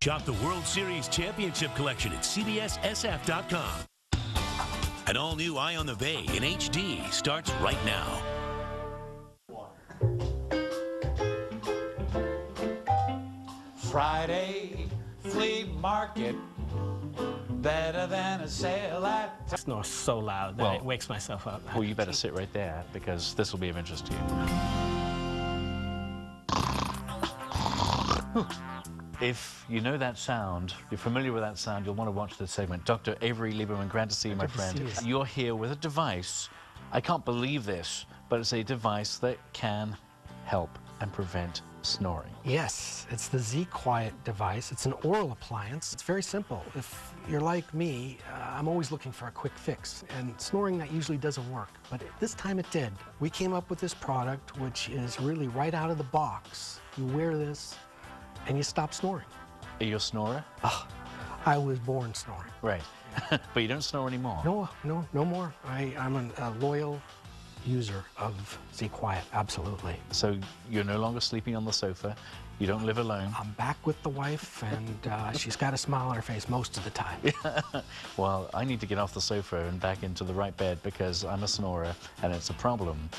Shop the World Series Championship Collection at CBSSF.com. An all-new Eye on the Bay in HD starts right now. Friday flea market, better than a sale at... I snore so loud that it wakes myself up. Well, you better sit right there because this will be of interest to you. If you know that sound, you're familiar with that sound, you'll want to watch this segment. Dr. Avery Lieberman, glad to see you, my friend. You're here with a device. I can't believe this, but it's a device that can help and prevent snoring. Yes, it's the ZQuiet device. It's an oral appliance. It's very simple. If you're like me, I'm always looking for a quick fix, and snoring, that usually doesn't work, but this time it did. We came up with this product, which is really right out of the box. You wear this, and you stop snoring. Are you a snorer? Oh, I was born snoring. Right. But you don't snore anymore? No more. I'm a loyal user of ZQuiet, absolutely. So you're no longer sleeping on the sofa, you don't live alone? I'm back with the wife, and she's got a smile on her face most of the time. Well, I need to get off the sofa and back into the right bed because I'm a snorer and it's a problem.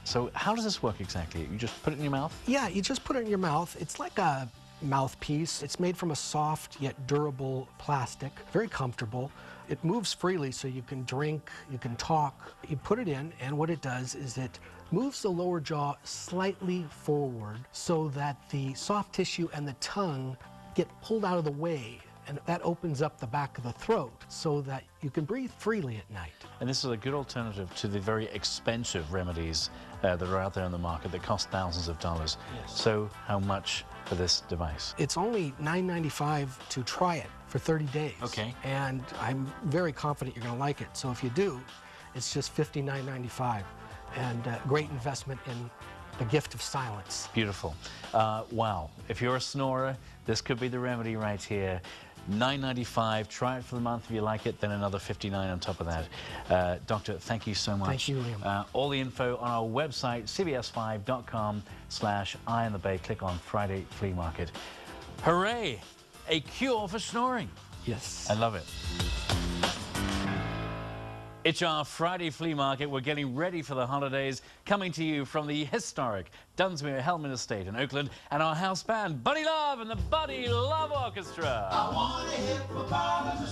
So how does this work exactly? You just put it in your mouth? Yeah, you just put it in your mouth. It's like a mouthpiece. It's made from a soft yet durable plastic, very comfortable. It moves freely, so you can drink, you can talk. You put it in, and what it does is it moves the lower jaw slightly forward so that the soft tissue and the tongue get pulled out of the way, and that opens up the back of the throat so that you can breathe freely at night. And this is a good alternative to the very expensive remedies that are out there on the market that cost thousands of dollars. Yes. So how much for this device? It's only $9.95 to try it for 30 days. Okay. And I'm very confident you're going to like it. So if you do, it's just $59.95, and great investment in the gift of silence. Beautiful. Wow. If you're a snorer, this could be the remedy right here. $9.95. Try it for the month. If you like it, then another $59 on top of that. Doctor, thank you so much. Thank you, Liam. All the info on our website, cbs5.com/Eye on the Bay. Click on Friday Flea Market. Hooray! A cure for snoring. Yes. I love it. It's our Friday Flea Market. We're getting ready for the holidays, coming to you from the historic Dunsmuir Helmet Estate in Oakland, and our house band, Buddy Love and the Buddy Love Orchestra. I want to hit the bottom.